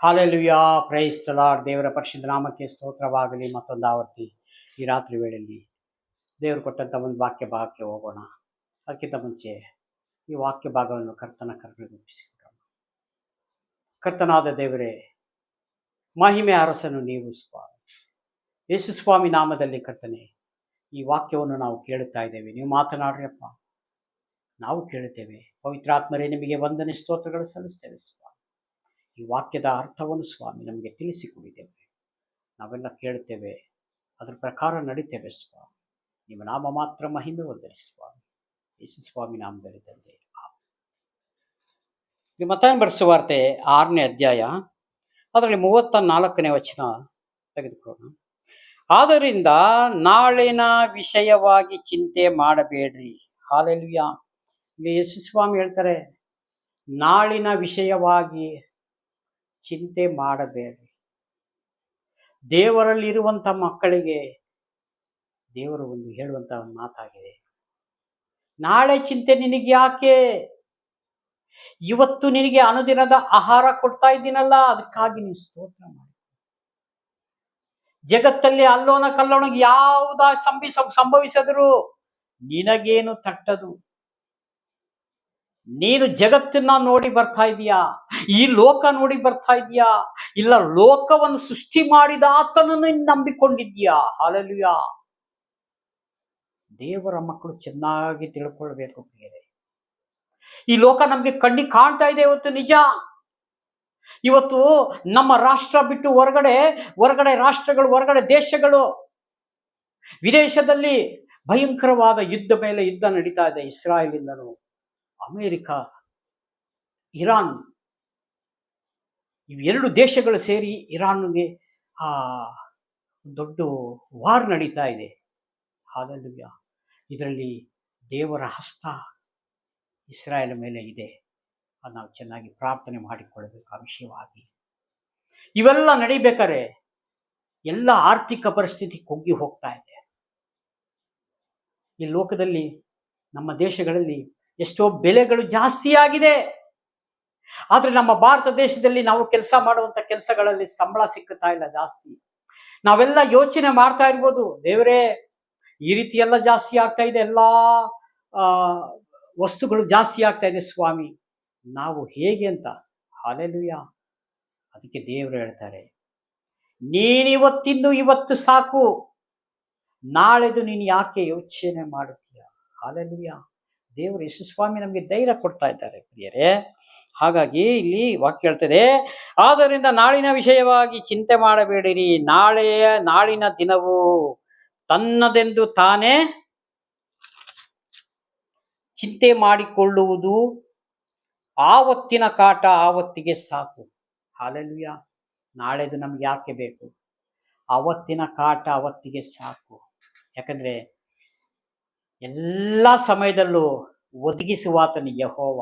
Hallelujah, praise the lord. ದೇವರ ಪರಿಶುದ್ಧ ನಾಮಕ್ಕೆ ಸ್ತೋತ್ರವಾಗಲಿ. ಮತ್ತೊಂದು ಆವರ್ತಿ ಈ ರಾತ್ರಿ ವೇಳೆಯಲ್ಲಿ ದೇವರು ಕೊಟ್ಟಂತ ಒಂದು ವಾಕ್ಯ ಭಾಗಕ್ಕೆ ಹೋಗೋಣ. ಅದಕ್ಕಿಂತ ಮುಂಚೆ ಈ ವಾಕ್ಯ ಭಾಗವನ್ನು ಕರ್ತನ ಕರ್ತನಿಗೆ ಒಪ್ಪಿಸಿಕೊಡೋಣ. ಕರ್ತನಾದ ದೇವರೇ, ಮಹಿಮೆ ಅರಸನು ನೀವು ಸ್ವಾಮಿ. ಯೇಸು ಸ್ವಾಮಿ ನಾಮದಲ್ಲಿ ಕರ್ತನೆ, ಈ ವಾಕ್ಯವನ್ನು ನಾವು ಕೇಳುತ್ತಾ ಇದ್ದೇವೆ. ನೀವು ಮಾತನಾಡ್ರಿಯಪ್ಪ, ನಾವು ಕೇಳುತ್ತೇವೆ. ಪವಿತ್ರಾತ್ಮರೇ, ನಿಮಗೆ ವಂದನೆ ಸ್ತೋತ್ರಗಳು ಸಲ್ಲಿಸ್ತೇವೆ ಸ್ವಾಮಿ. ಈ ವಾಕ್ಯದ ಅರ್ಥವನ್ನು ಸ್ವಾಮಿ ನಮಗೆ ತಿಳಿಸಿಕೊಡಿದ್ದೇವೆ. ನಾವೆಲ್ಲ ಕೇಳುತ್ತೇವೆ, ಅದರ ಪ್ರಕಾರ ನಡೀತೇವೆ ಸ್ವಾಮಿ. ನಿಮ್ಮ ನಾಮ ಮಾತ್ರ ಮಹಿಮೆ ಹೊಂದಲಿ ಸ್ವಾಮಿ. ಯೇಸು ಸ್ವಾಮಿ ನಾಮದಲ್ಲಿ ತಂದೆ. ಮತ್ತಾಯ ಬರೆಸುವ ವಾರ್ತೆ 6ನೇ ಅಧ್ಯಾಯ, ಅದರಲ್ಲಿ 34ನೇ ವಚನ ತೆಗೆದುಕೊಳ್ಳೋಣ. ಆದ್ದರಿಂದ ನಾಳಿನ ವಿಷಯವಾಗಿ ಚಿಂತೆ ಮಾಡಬೇಡ್ರಿ. ಹಾಲೆಲುಯಾ. ಇಲ್ಲಿ ಯೇಸು ಸ್ವಾಮಿ ಹೇಳ್ತಾರೆ, ನಾಳಿನ ವಿಷಯವಾಗಿ ಚಿಂತೆ ಮಾಡಬೇಡ್ರಿ. ದೇವರಲ್ಲಿರುವಂತ ಮಕ್ಕಳಿಗೆ ದೇವರು ಒಂದು ಹೇಳುವಂತ ಒಂದು ಮಾತಾಗಿದೆ. ನಾಳೆ ಚಿಂತೆ ನಿನಗೆ ಯಾಕೆ? ಇವತ್ತು ನಿನಗೆ ಅನುದಿನದ ಆಹಾರ ಕೊಡ್ತಾ ಇದ್ದೀನಲ್ಲ, ಅದಕ್ಕಾಗಿ ನೀನು ಸ್ತೋತ್ರ ಮಾಡಿ. ಜಗತ್ತಲ್ಲಿ ಅಲ್ಲೋನ ಕಲ್ಲೋಣ ಯಾವುದ ಸಂಭವಿಸಿದ್ರು ನಿನಗೇನು ತಟ್ಟದು. ನೀನು ಜಗತ್ತನ್ನ ನೋಡಿ ಬರ್ತಾ ಇದೀಯಾ? ಈ ಲೋಕ ನೋಡಿ ಬರ್ತಾ ಇದೀಯಾ? ಇಲ್ಲ, ಲೋಕವನ್ನು ಸೃಷ್ಟಿ ಮಾಡಿದ ಆತನನ್ನು ನಂಬಿಕೊಂಡಿದ್ಯಾ? ಹಾಲೆಲುಯಾ. ದೇವರ ಮಕ್ಕಳು ಚೆನ್ನಾಗಿ ತಿಳ್ಕೊಳ್ಬೇಕು ಪ್ರಿಯರೇ. ಈ ಲೋಕ ನಮ್ಗೆ ಕಣ್ಣಿಗೆ ಕಾಣ್ತಾ ಇದೆ ಇವತ್ತು, ನಿಜ. ಇವತ್ತು ನಮ್ಮ ರಾಷ್ಟ್ರ ಬಿಟ್ಟು ಹೊರಗಡೆ ರಾಷ್ಟ್ರಗಳು, ಹೊರಗಡೆ ದೇಶಗಳು, ವಿದೇಶದಲ್ಲಿ ಭಯಂಕರವಾದ ಯುದ್ಧ ಮೇಲೆ ಯುದ್ಧ ನಡೀತಾ ಇದೆ. ಇಸ್ರಾಯೇಲಿಂದನೂ ಅಮೆರಿಕ, ಇರಾನ್, ಇವೆರಡು ದೇಶಗಳು ಸೇರಿ ಇರಾನ್ಗೆ ದೊಡ್ಡ ವಾರ್ ನಡೀತಾ ಇದೆ. ಹಾಲೆಲುಯಾ. ಇದರಲ್ಲಿ ದೇವರ ಹಸ್ತ ಇಸ್ರಾಯೇಲ್ ಮೇಲೆ ಇದೆ. ಅದು ನಾವು ಚೆನ್ನಾಗಿ ಪ್ರಾರ್ಥನೆ ಮಾಡಿಕೊಳ್ಳಬೇಕು. ಆ ವಿಷಯವಾಗಿ ಇವೆಲ್ಲ ನಡಿಬೇಕಾದ್ರೆ ಎಲ್ಲ ಆರ್ಥಿಕ ಪರಿಸ್ಥಿತಿ ಕುಗ್ಗಿ ಹೋಗ್ತಾ ಇದೆ. ಈ ಲೋಕದಲ್ಲಿ, ನಮ್ಮ ದೇಶಗಳಲ್ಲಿ ಎಷ್ಟೋ ಬೆಲೆಗಳು ಜಾಸ್ತಿ ಆಗಿದೆ. ಆದ್ರೆ ನಮ್ಮ ಭಾರತ ದೇಶದಲ್ಲಿ ನಾವು ಕೆಲಸ ಮಾಡುವಂತ ಕೆಲಸಗಳಲ್ಲಿ ಸಂಬಳ ಸಿಕ್ಕುತ್ತಾ ಇಲ್ಲ ಜಾಸ್ತಿ. ನಾವೆಲ್ಲ ಯೋಚನೆ ಮಾಡ್ತಾ ಇರ್ಬೋದು, ದೇವರೇ ಈ ರೀತಿ ಎಲ್ಲ ಜಾಸ್ತಿ ಆಗ್ತಾ ಇದೆ, ಎಲ್ಲಾ ವಸ್ತುಗಳು ಜಾಸ್ತಿ ಆಗ್ತಾ ಇದೆ ಸ್ವಾಮಿ, ನಾವು ಹೇಗೆ ಅಂತ. ಹಾಲೆಲುಯಾ. ಅದಕ್ಕೆ ದೇವರು ಹೇಳ್ತಾರೆ, ನೀನಿವತ್ತಿಂದು ಇವತ್ತು ಸಾಕು, ನಾಳೆದು ನೀನು ಯಾಕೆ ಯೋಚನೆ ಮಾಡುತ್ತೀಯ? ಹಾಲೆಲುಯಾ. ದೇವರು ಯೇಸು ಸ್ವಾಮಿ ನಮಗೆ ಧೈರ್ಯ ಕೊಡ್ತಾ ಇದ್ದಾರೆ ಪ್ರಿಯರೇ. ಹಾಗಾಗಿ ಇಲ್ಲಿ ವಾಕ್ಯ ಹೇಳ್ತದೆ, ಆದ್ದರಿಂದ ನಾಳಿನ ವಿಷಯವಾಗಿ ಚಿಂತೆ ಮಾಡಬೇಡಿರಿ. ನಾಳಿನ ದಿನವು ತನ್ನದೆಂದು ತಾನೇ ಚಿಂತೆ ಮಾಡಿಕೊಳ್ಳುವುದು. ಆವತ್ತಿನ ಕಾಟ ಆವತ್ತಿಗೆ ಸಾಕು. ಹಾಲೆಲುಯಾ. ನಾಳೆದು ನಮ್ಗೆ ಯಾಕೆ ಬೇಕು? ಅವತ್ತಿನ ಕಾಟ ಅವತ್ತಿಗೆ ಸಾಕು. ಯಾಕಂದ್ರೆ ಎಲ್ಲ ಸಮಯದಲ್ಲೂ ಒದಗಿಸುವಾತನು ಯೆಹೋವ.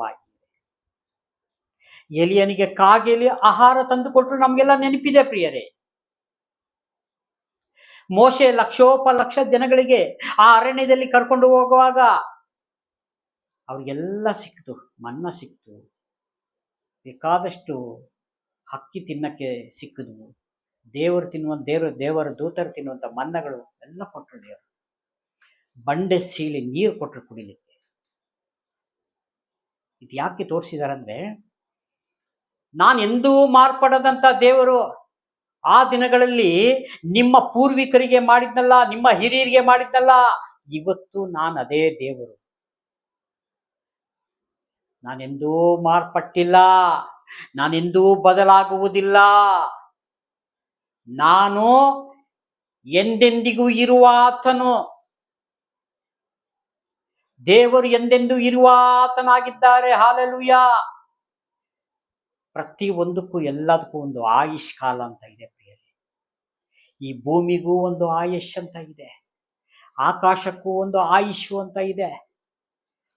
ಎಲಿಯನಿಗೆ ಕಾಗೆಯಲ್ಲಿ ಆಹಾರ ತಂದು ಕೊಟ್ಟರು ನಮ್ಗೆಲ್ಲ ನೆನಪಿದೆ ಪ್ರಿಯರೇ. ಮೋಶೆ ಲಕ್ಷೋಪಲಕ್ಷ ಜನಗಳಿಗೆ ಆ ಅರಣ್ಯದಲ್ಲಿ ಕರ್ಕೊಂಡು ಹೋಗುವಾಗ ಅವ್ರಿಗೆಲ್ಲ ಸಿಕ್ತು, ಮನ್ನ ಸಿಕ್ತು, ಬೇಕಾದಷ್ಟು ಹಕ್ಕಿ ತಿನ್ನಕ್ಕೆ ಸಿಕ್ಕಿದ್ವು, ದೇವರ ದೂತರು ತಿನ್ನುವಂತ ಮನ್ನಗಳು ಎಲ್ಲ ಕೊಟ್ಟರು. ದೇವರು ಬಂಡೆ ಸೀಳಿ ನೀರು ಕೊಟ್ಟರು ಕುಡಿಲಿಕ್ಕೆ. ಇದು ಯಾಕೆ ತೋರಿಸಿದಾರಂದ್ರೆ, ನಾನೆಂದೂ ಮಾರ್ಪಡದಂತ ದೇವರು ಆ ದಿನಗಳಲ್ಲಿ ನಿಮ್ಮ ಪೂರ್ವಿಕರಿಗೆ ಮಾಡಿದ್ನಲ್ಲ, ನಿಮ್ಮ ಹಿರಿಯರಿಗೆ ಮಾಡಿದ್ನಲ್ಲ, ಇವತ್ತು ನಾನು ಅದೇ ದೇವರು. ನಾನೆಂದೂ ಮಾರ್ಪಟ್ಟಿಲ್ಲ, ನಾನೆಂದೂ ಬದಲಾಗುವುದಿಲ್ಲ. ನಾನು ಎಂದೆಂದಿಗೂ ಇರುವ ಆತನು. ದೇವರು ಎಂದೆಂದೂ ಇರುವ ಆತನಾಗಿದ್ದಾರೆ. ಹಾಲೆಲುಯಾ. ಪ್ರತಿ ಒಂದಕ್ಕೂ ಎಲ್ಲದಕ್ಕೂ ಒಂದು ಆಯುಷ್ ಕಾಲ ಅಂತ ಇದೆ ಪ್ರಿಯರೇ. ಈ ಭೂಮಿಗೂ ಒಂದು ಆಯುಷ್ ಅಂತ ಇದೆ, ಆಕಾಶಕ್ಕೂ ಒಂದು ಆಯುಷ್ ಅಂತ ಇದೆ.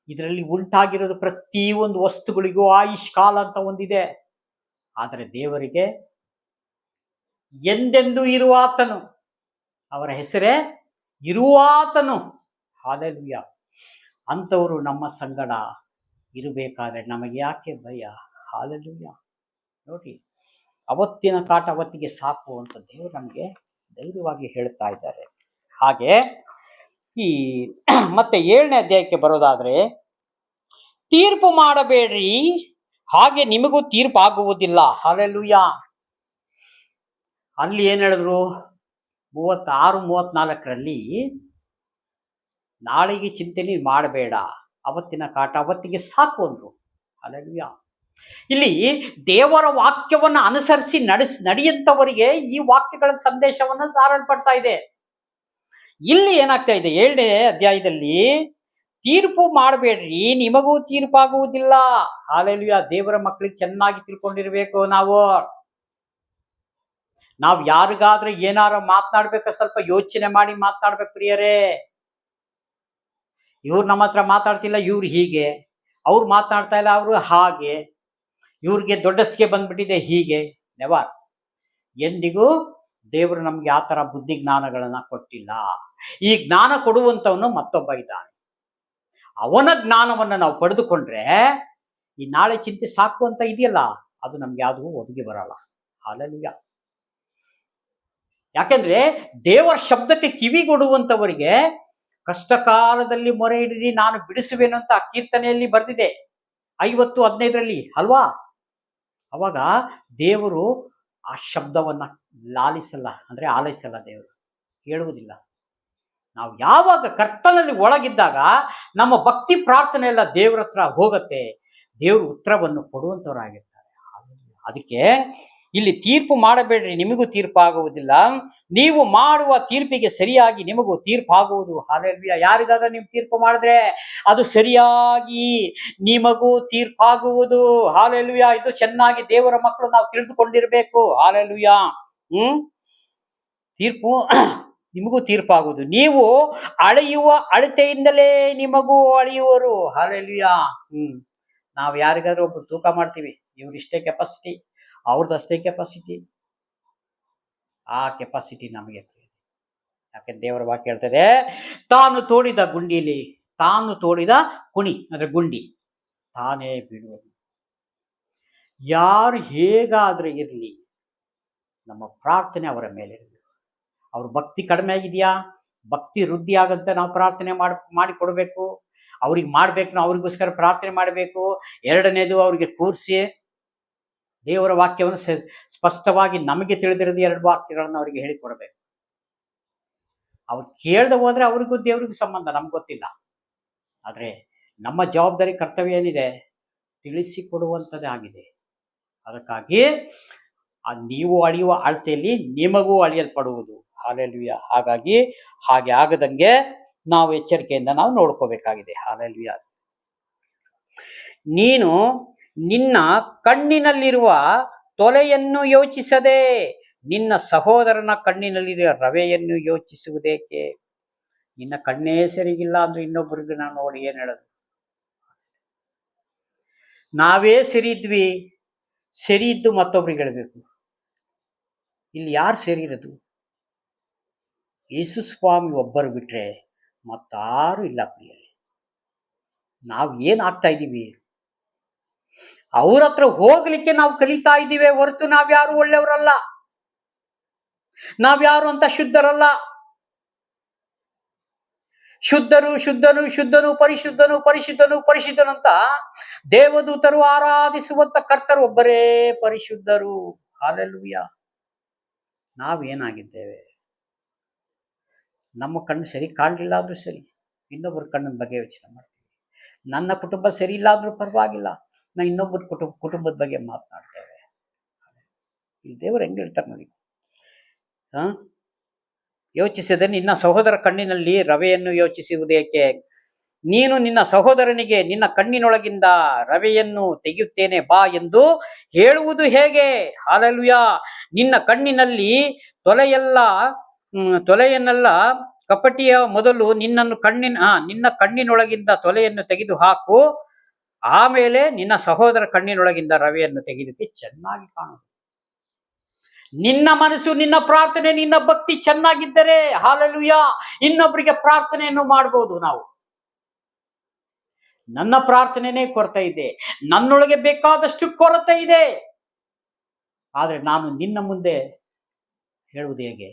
ಇದರಲ್ಲಿ ಉಂಟಾಗಿರೋದು ಪ್ರತಿ ಒಂದು ವಸ್ತುಗಳಿಗೂ ಆಯುಷ್ ಕಾಲ ಅಂತ ಒಂದಿದೆ. ಆದರೆ ದೇವರಿಗೆ ಎಂದೆಂದೂ ಇರುವಾತನು, ಅವರ ಹೆಸರೇ ಇರುವಾತನು. ಹಾಲೆಲುಯಾ. ಅಂಥವರು ನಮ್ಮ ಸಂಗಡ ಇರಬೇಕಾದ್ರೆ ನಮಗೆ ಯಾಕೆ ಭಯ? ಹಾಲೆಲುಯಾ. ನೋಡಿ, ಅವತ್ತಿನ ಕಾಟ ಅವತ್ತಿಗೆ ಸಾಕು ಅಂತ ದೇವರು ನಮಗೆ ಧೈರ್ಯವಾಗಿ ಹೇಳ್ತಾ ಇದ್ದಾರೆ. ಹಾಗೆ ಈ ಮತ್ತೆ 7ನೇ ಅಧ್ಯಾಯಕ್ಕೆ ಬರೋದಾದ್ರೆ, ತೀರ್ಪು ಮಾಡಬೇಡ್ರಿ, ಹಾಗೆ ನಿಮಗೂ ತೀರ್ಪು ಆಗುವುದಿಲ್ಲ. ಹಲ್ಲೆಲೂಯಾ. ಅಲ್ಲಿ ಏನ್ ಹೇಳಿದ್ರು? 36-34ರಲ್ಲಿ, ನಾಳೆಗೆ ಚಿಂತೆ ಮಾಡಬೇಡ, ಅವತ್ತಿನ ಕಾಟ ಅವತ್ತಿಗೆ ಸಾಕು ಅಂದ್ರು. ಹಲ್ಲೆಲೂಯಾ. ಇಲ್ಲಿ ದೇವರ ವಾಕ್ಯವನ್ನ ಅನುಸರಿಸಿ ನಡೆಯುವಂತವರಿಗೆ ಈ ವಾಕ್ಯಗಳ ಸಂದೇಶವನ್ನ ಸಾರಲ್ಪಡ್ತಾ ಇದೆ. ಇಲ್ಲಿ ಏನಾಗ್ತಾ ಇದೆ? 7ನೇ ಅಧ್ಯಾಯದಲ್ಲಿ, ತೀರ್ಪು ಮಾಡಬೇಡ್ರಿ, ನಿಮಗೂ ತೀರ್ಪಾಗುವುದಿಲ್ಲ. ಹಲ್ಲೆಲೂಯಾ. ದೇವರ ಮಕ್ಕಳಿಗೆ ಚೆನ್ನಾಗಿ ತಿಳ್ಕೊಂಡಿರ್ಬೇಕು. ನಾವು ಯಾರಿಗಾದ್ರೂ ಏನಾರ ಮಾತನಾಡ್ಬೇಕು, ಸ್ವಲ್ಪ ಯೋಚನೆ ಮಾಡಿ ಮಾತನಾಡ್ಬೇಕು ಪ್ರಿಯರೇ. ಇವ್ರು ನಮ್ಮ ಹತ್ರ ಮಾತಾಡ್ತಿಲ್ಲ, ಇವ್ರು ಹೀಗೆ, ಅವ್ರು ಮಾತನಾಡ್ತಾ ಇಲ್ಲ, ಅವರು ಹಾಗೆ, ಇವ್ರಿಗೆ ದೊಡ್ಡಸ್ಗೆ ಬಂದ್ಬಿಟ್ಟಿದೆ, ಹೀಗೆ. ನೆವರ್. ಎಂದಿಗೂ ದೇವರು ನಮ್ಗೆ ಆ ತರ ಬುದ್ಧಿ ಜ್ಞಾನಗಳನ್ನ ಕೊಟ್ಟಿಲ್ಲ. ಈ ಜ್ಞಾನ ಕೊಡುವಂತವನು ಮತ್ತೊಬ್ಬ ಇದ್ದಾನೆ. ಅವನ ಜ್ಞಾನವನ್ನ ನಾವು ಪಡೆದುಕೊಂಡ್ರೆ ಈ ನಾಳೆ ಚಿಂತೆ ಸಾಕು ಅಂತ ಇದೆಯಲ್ಲ, ಅದು ನಮ್ಗೆ ಯಾವ್ದು ಒದಗಿ ಬರಲ್ಲ. ಹಲ್ಲೆಲೂಯಾ. ಯಾಕೆಂದ್ರೆ ದೇವರ ಶಬ್ದಕ್ಕೆ ಕಿವಿಗೊಡುವಂತವರಿಗೆ ಕಷ್ಟ ಕಾಲದಲ್ಲಿ ಮೊರೆ ಹಿಡಿದು ನಾನು ಬಿಡಿಸುವೆನು ಅಂತ ಆ ಕೀರ್ತನೆಯಲ್ಲಿ ಬರೆದಿದೆ, 50:15 ಅಲ್ವಾ? ಅವಾಗ ದೇವರು ಆ ಶಬ್ದವನ್ನ ಲಾಲಿಸಲ್ಲ, ಅಂದ್ರೆ ಆಲೈಸಲ್ಲ, ದೇವರು ಕೇಳುವುದಿಲ್ಲ. ನಾವು ಯಾವಾಗ ಕರ್ತನಲ್ಲಿ ಒಳಗಿದ್ದಾಗ ನಮ್ಮ ಭಕ್ತಿ ಪ್ರಾರ್ಥನೆ ಎಲ್ಲ ದೇವರ ಹತ್ರ ಹೋಗತ್ತೆ, ದೇವರು ಉತ್ತರವನ್ನು ಕೊಡುವಂತವರಾಗಿರ್ತಾರೆ. ಅದಕ್ಕೆ ಇಲ್ಲಿ ತೀರ್ಪು ಮಾಡಬೇಡ್ರಿ, ನಿಮಗೂ ತೀರ್ಪಾಗುವುದಿಲ್ಲ, ನೀವು ಮಾಡುವ ತೀರ್ಪಿಗೆ ಸರಿಯಾಗಿ ನಿಮಗೂ ತೀರ್ಪಾಗುವುದು. ಹಲ್ಲೆಲೂಯಾ. ಯಾರಿಗಾದ್ರೂ ನೀವು ತೀರ್ಪು ಮಾಡಿದ್ರೆ ಅದು ಸರಿಯಾಗಿ ನಿಮಗೂ ತೀರ್ಪಾಗುವುದು. ಹಲ್ಲೆಲೂಯಾ. ಇದು ಚೆನ್ನಾಗಿ ದೇವರ ಮಕ್ಕಳು ನಾವು ತಿಳಿದುಕೊಂಡಿರ್ಬೇಕು. ಹಲ್ಲೆಲೂಯಾ. ತೀರ್ಪು ನಿಮಗೂ ತೀರ್ಪಾಗುವುದು. ನೀವು ಅಳೆಯುವ ಅಳತೆಯಿಂದಲೇ ನಿಮಗೂ ಅಳೆಯುವರು. ಹಲ್ಲೆಲೂಯಾ. ನಾವು ಯಾರಿಗಾದ್ರೂ ಒಬ್ರು ತೂಕ ಮಾಡ್ತೀವಿ, ಇವ್ರಿಷ್ಟೇ ಕೆಪಾಸಿಟಿ, ಅವ್ರದ್ದಷ್ಟೇ ಕೆಪಾಸಿಟಿ. ಆ ಕೆಪಾಸಿಟಿ ನಮಗೆ. ಯಾಕೆ ದೇವರ ವಾಕ್ಯ ಹೇಳ್ತದೆ, ತಾನು ತೋಡಿದ ಕುಣಿ ಅಂದ್ರೆ ಗುಂಡಿ ತಾನೇ ಬೀಳುವುದು. ಯಾರು ಹೇಗಾದ್ರೂ ಇರಲಿ, ನಮ್ಮ ಪ್ರಾರ್ಥನೆ ಅವರ ಮೇಲೆ ಇರಬೇಕು. ಅವ್ರ ಭಕ್ತಿ ಕಡಿಮೆ ಆಗಿದೆಯಾ, ಭಕ್ತಿ ವೃದ್ಧಿ ಆಗಂತ ನಾವು ಪ್ರಾರ್ಥನೆ ಮಾಡಿ ಕೊಡಬೇಕು. ಅವ್ರಿಗೆ ಮಾಡ್ಬೇಕು, ನಾವು ಅವ್ರಿಗೋಸ್ಕರ ಪ್ರಾರ್ಥನೆ ಮಾಡಬೇಕು. ಎರಡನೇದು, ಅವ್ರಿಗೆ ಕೂರಿಸಿ ದೇವರ ವಾಕ್ಯವನ್ನು ಸ್ಪಷ್ಟವಾಗಿ ನಮಗೆ ತಿಳಿದಿರೋದು 2 ವಾಕ್ಯಗಳನ್ನು ಅವರಿಗೆ ಹೇಳಿಕೊಡಬೇಕು. ಅವ್ರು ಕೇಳ್ದೆ ಹೋದ್ರೆ ಅವ್ರಿಗೂ ದೇವರಿಗೂ ಸಂಬಂಧ ನಮ್ಗೆ ಗೊತ್ತಿಲ್ಲ. ಆದ್ರೆ ನಮ್ಮ ಜವಾಬ್ದಾರಿ ಕರ್ತವ್ಯ ಏನಿದೆ, ತಿಳಿಸಿಕೊಡುವಂಥದ್ದೇ ಆಗಿದೆ. ಅದಕ್ಕಾಗಿ ನೀವು ಅಳೆಯುವ ಅಳತೆಯಲ್ಲಿ ನಿಮಗೂ ಅಳೆಯಲ್ಪಡುವುದು. ಹಲ್ಲೆಲೂಯಾ. ಹಾಗಾಗಿ ಹಾಗೆ ಆಗದಂಗೆ ನಾವು ಎಚ್ಚರಿಕೆಯಿಂದ ನಾವು ನೋಡ್ಕೋಬೇಕಾಗಿದೆ. ಹಲ್ಲೆಲೂಯಾ. ನೀನು ನಿನ್ನ ಕಣ್ಣಿನಲ್ಲಿರುವ ತೊಲೆಯನ್ನು ಯೋಚಿಸದೆ ನಿನ್ನ ಸಹೋದರನ ಕಣ್ಣಿನಲ್ಲಿರುವ ರವೆಯನ್ನು ಯೋಚಿಸುವುದೇಕೆ? ನಿನ್ನ ಕಣ್ಣೇ ಸರಿಗಿಲ್ಲ ಅಂದ್ರೆ ಇನ್ನೊಬ್ಬರಿಗೆ ನಾವು ನೋಡಿ ಏನ್ ಹೇಳೋದು? ನಾವೇ ಸರಿ ಇದ್ವಿ, ಸರಿ ಇದ್ದು ಮತ್ತೊಬ್ರಿಗೆ ಹೇಳ್ಬೇಕು. ಇಲ್ಲಿ ಯಾರು ಸರಿ ಇರೋದು? ಯೇಸು ಸ್ವಾಮಿ ಒಬ್ಬರು ಬಿಟ್ರೆ ಮತ್ತಾರು ಇಲ್ಲ ಪ್ರಿಯರೇ. ನಾವು ಏನ್ ಆಗ್ತಾ ಇದ್ದೀವಿ? ಅವ್ರ ಹತ್ರ ಹೋಗ್ಲಿಕ್ಕೆ ನಾವು ಕಲಿತಾ ಇದ್ದೀವಿ ಹೊರತು ನಾವ್ಯಾರು ಒಳ್ಳೆಯವರಲ್ಲ, ನಾವ್ಯಾರು ಅಂತ ಶುದ್ಧರಲ್ಲ. ಶುದ್ಧನು ಶುದ್ಧನು ಶುದ್ಧನು ಪರಿಶುದ್ಧನು ಪರಿಶುದ್ಧನು ಪರಿಶುದ್ಧನು ಅಂತ ದೇವದೂತರು ಆರಾಧಿಸುವಂತ ಕರ್ತರು ಒಬ್ಬರೇ ಪರಿಶುದ್ಧರು. ಹಲ್ಲೆಲೂಯಾ. ನಾವೇನಾಗಿದ್ದೇವೆ? ನಮ್ಮ ಕಣ್ಣು ಸರಿ ಕಾಣಲಿಲ್ಲ ಆದ್ರೂ ಸರಿ, ಇನ್ನೊಬ್ಬರ ಕಣ್ಣಿನ ಬಗ್ಗೆ ಯೋಚನೆ ಮಾಡ್ತೀವಿ. ನನ್ನ ಕುಟುಂಬ ಸರಿ ಇಲ್ಲ ಆದ್ರೂ ಪರವಾಗಿಲ್ಲ, ನಾ ಇನ್ನೊಬ್ಬರ ಕುಟುಂಬದ ಬಗ್ಗೆ ಮಾತನಾಡ್ತೇವೆ. ಇಲ್ಲಿ ದೇವರು ಹೆಂಗ್ ಹೇಳ್ತಾರೆ ನೋಡಿ, ಯೋಚಿಸದೆ ನಿನ್ನ ಸಹೋದರ ಕಣ್ಣಿನಲ್ಲಿ ರವೆಯನ್ನು ಯೋಚಿಸುವುದೇಕೆ? ನೀನು ನಿನ್ನ ಸಹೋದರನಿಗೆ ನಿನ್ನ ಕಣ್ಣಿನೊಳಗಿಂದ ರವೆಯನ್ನು ತೆಗೆಯುತ್ತೇನೆ ಬಾ ಎಂದು ಹೇಳುವುದು ಹೇಗೆ? ಹಲ್ಲೆಲೂಯಾ. ನಿನ್ನ ಕಣ್ಣಿನಲ್ಲಿ ತೊಲೆಯನ್ನೆಲ್ಲ ಕಪಟಿಯ ಮೊದಲು ನಿನ್ನ ಕಣ್ಣಿನೊಳಗಿಂದ ತೊಲೆಯನ್ನು ತೆಗೆದು ಹಾಕು, ಆಮೇಲೆ ನಿನ್ನ ಸಹೋದರ ಕಣ್ಣಿನೊಳಗಿಂದ ರವೆಯನ್ನು ತೆಗೆದಕ್ಕೆ ಚೆನ್ನಾಗಿ ಕಾಣುವುದು. ನಿನ್ನ ಮನಸ್ಸು, ನಿನ್ನ ಪ್ರಾರ್ಥನೆ, ನಿನ್ನ ಭಕ್ತಿ ಚೆನ್ನಾಗಿದ್ದರೆ ಹಲ್ಲೆಲೂಯಾ, ಇನ್ನೊಬ್ಬರಿಗೆ ಪ್ರಾರ್ಥನೆಯನ್ನು ಮಾಡಬಹುದು. ನಾವು ನನ್ನ ಪ್ರಾರ್ಥನೆನೇ ಕೊರತೆ ಇದೆ, ನನ್ನೊಳಗೆ ಬೇಕಾದಷ್ಟು ಕೊರತೆ ಇದೆ, ಆದರೆ ನಾನು ನಿನ್ನ ಮುಂದೆ ಹೇಳುವುದು ಹೇಗೆ?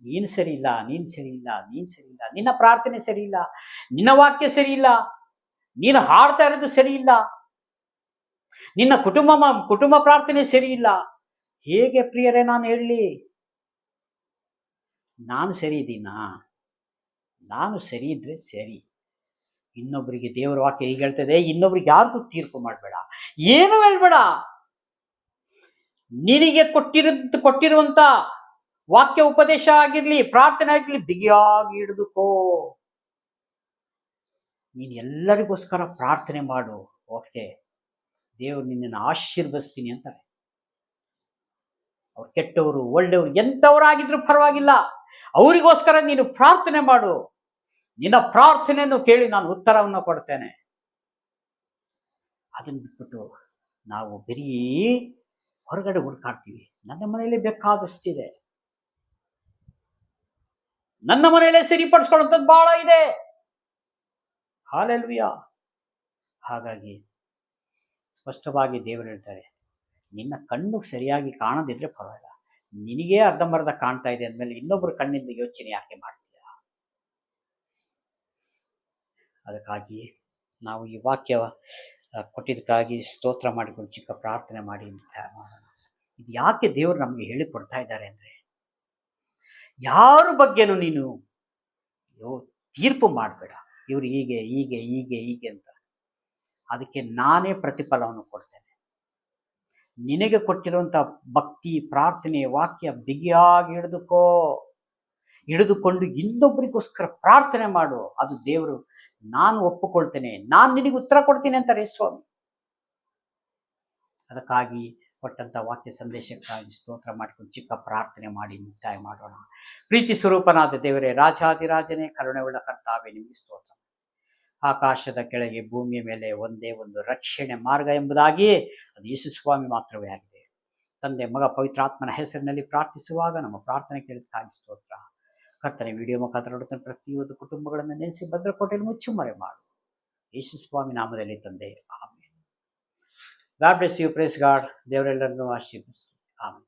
ನೀನು ಸರಿ ಇಲ್ಲ, ನೀನು ಸರಿ ಇಲ್ಲ, ನೀನು ಸರಿ ಇಲ್ಲ, ನಿನ್ನ ಪ್ರಾರ್ಥನೆ ಸರಿ ಇಲ್ಲ, ನಿನ್ನ ವಾಕ್ಯ ಸರಿ ಇಲ್ಲ, ನೀನು ಹಾಡ್ತಾ ಇರೋದು ಸರಿ ಇಲ್ಲ, ನಿನ್ನ ಕುಟುಂಬ ಪ್ರಾರ್ಥನೆ ಸರಿ ಇಲ್ಲ. ಹೇಗೆ ಪ್ರಿಯರೇ ನಾನು ಹೇಳಲಿ? ನಾನು ಸರಿ ಇದ್ದೀನಾ? ನಾನು ಸರಿ ಇದ್ರೆ ಸರಿ. ಇನ್ನೊಬ್ಬರಿಗೆ ದೇವರ ವಾಕ್ಯ ಹೀಗೆ ಹೇಳ್ತದೆ, ಇನ್ನೊಬ್ರಿಗೆ ಯಾರಿಗೂ ತೀರ್ಪು ಮಾಡಬೇಡ, ಏನು ಹೇಳ್ಬೇಡ. ನಿನಗೆ ಕೊಟ್ಟಿರುವಂತ ವಾಕ್ಯ ಉಪದೇಶ ಆಗಿರ್ಲಿ, ಪ್ರಾರ್ಥನೆ ಆಗಿರ್ಲಿ, ಬಿಗಿಯಾಗಿ ಹಿಡಿದುಕೋ. ನೀನು ಎಲ್ಲರಿಗೋಸ್ಕರ ಪ್ರಾರ್ಥನೆ ಮಾಡು. ಓಕೆ, ದೇವರು ನಿನ್ನನ್ನು ಆಶೀರ್ವದಿಸ್ತೀನಿ ಅಂತಾರೆ. ಅವ್ರು ಕೆಟ್ಟವರು ಒಳ್ಳೆಯವರು ಎಂಥವರಾಗಿದ್ರು ಪರವಾಗಿಲ್ಲ, ಅವರಿಗೋಸ್ಕರ ನೀನು ಪ್ರಾರ್ಥನೆ ಮಾಡು. ನಿನ್ನ ಪ್ರಾರ್ಥನೆಯನ್ನು ಕೇಳಿ ನಾನು ಉತ್ತರವನ್ನು ಕೊಡ್ತೇನೆ. ಅದನ್ನು ಬಿಟ್ಬಿಟ್ಟು ನಾವು ಬರೀ ಹೊರಗಡೆ ಹುಡುಕಾಡ್ತೀವಿ. ನನ್ನ ಮನೆಯಲ್ಲಿ ಬೇಕಾದಷ್ಟಿದೆ, ನನ್ನ ಮನೆಯಲ್ಲೇ ಸರಿಪಡಿಸ್ಕೊಳ್ಳುವಂಥದ್ದು ಬಹಳ ಇದೆ. ಹಾಲೆಲೂಯಾ. ಹಾಗಾಗಿ ಸ್ಪಷ್ಟವಾಗಿ ದೇವರು ಹೇಳ್ತಾರೆ, ನಿನ್ನ ಕಣ್ಣು ಸರಿಯಾಗಿ ಕಾಣದಿದ್ರೆ ಪರವಾಗಿಲ್ಲ, ನಿನಗೇ ಅರ್ಧಂಬರ್ಧ ಕಾಣ್ತಾ ಇದೆ ಅಂದಮೇಲೆ ಇನ್ನೊಬ್ಬರ ಕಣ್ಣಿಂದ ಯೋಚನೆ ಯಾಕೆ ಮಾಡ್ತೀಯ? ಅದಕ್ಕಾಗಿ ನಾವು ಈ ವಾಕ್ಯ ಕೊಟ್ಟಿದ್ದಕ್ಕಾಗಿ ಸ್ತೋತ್ರ ಮಾಡಿಕೊಂಡು ಚಿಕ್ಕ ಪ್ರಾರ್ಥನೆ ಮಾಡಿ ಮಾಡೋಣ. ಇದು ಯಾಕೆ ದೇವರು ನಮಗೆ ಹೇಳಿಕೊಡ್ತಾ ಇದ್ದಾರೆ ಅಂದರೆ, ಯಾರ ಬಗ್ಗೆನೂ ನೀನು ತೀರ್ಪು ಮಾಡಬೇಡ, ಇವರು ಹೀಗೆ ಹೀಗೆ ಹೀಗೆ ಹೀಗೆ ಅಂತ. ಅದಕ್ಕೆ ನಾನೇ ಪ್ರತಿಫಲವನ್ನು ಕೊಡ್ತೇನೆ. ನಿನಗೆ ಕೊಟ್ಟಿರುವಂಥ ಭಕ್ತಿ, ಪ್ರಾರ್ಥನೆ, ವಾಕ್ಯ ಬಿಗಿಯಾಗಿ ಹಿಡಿದುಕೊಂಡು ಇನ್ನೊಬ್ಬರಿಗೋಸ್ಕರ ಪ್ರಾರ್ಥನೆ ಮಾಡು. ಅದು ದೇವರು, ನಾನು ಒಪ್ಪಿಕೊಳ್ತೇನೆ, ನಾನು ನಿನಗೆ ಉತ್ತರ ಕೊಡ್ತೀನಿ ಅಂತಾರೆ ಸ್ವಾಮಿ. ಅದಕ್ಕಾಗಿ ಕೊಟ್ಟಂತ ವಾಕ್ಯ ಸಂದೇಶಕ್ಕಾಗಿ ಸ್ತೋತ್ರ ಮಾಡಿಕೊಂಡು ಚಿಕ್ಕ ಪ್ರಾರ್ಥನೆ ಮಾಡಿ ಮುಕ್ತಾಯ ಮಾಡೋಣ. ಪ್ರೀತಿ ಸ್ವರೂಪನಾದ ದೇವರೇ, ರಾಜಾದಿರಾಜನೇ, ಕರುಣೆಯುಳ್ಳ ಕರ್ತಾವೇ, ನಿಮಗೆ ಸ್ತೋತ್ರ. ಆಕಾಶದ ಕೆಳಗೆ ಭೂಮಿಯ ಮೇಲೆ ಒಂದೇ ಒಂದು ರಕ್ಷಣೆ ಮಾರ್ಗ ಎಂಬುದಾಗಿ ಅದು ಯೇಸು ಸ್ವಾಮಿ ಮಾತ್ರವೇ ಆಗಿದೆ. ತಂದೆ, ಮಗ, ಪವಿತ್ರಾತ್ಮನ ಹೆಸರಿನಲ್ಲಿ ಪ್ರಾರ್ಥಿಸುವಾಗ ನಮ್ಮ ಪ್ರಾರ್ಥನೆ ಕೇಳಿದಕ್ಕಾಗಿ ಸ್ತೋತ್ರ. ಕರ್ತನೆ, ವಿಡಿಯೋ ಮುಖಾಂತರ ನೋಡುತ್ತಾನೆ ಪ್ರತಿಯೊಂದು ಕುಟುಂಬಗಳನ್ನು ನೆನೆಸಿ ಭದ್ರಕೋಟೆಯಲ್ಲಿ ಮುಚ್ಚುಮರೆ ಮಾಡು. ಯೇಸು ಸ್ವಾಮಿ ನಾಮದಲ್ಲಿ ತಂದೆ, ಆಮೇಲೆ. God bless you. Praise God. ದೇವರೆಲ್ಲರನ್ನೂ ಆಶೀರ್ವದಿಸಲಿ. ಆಮೇಲೆ.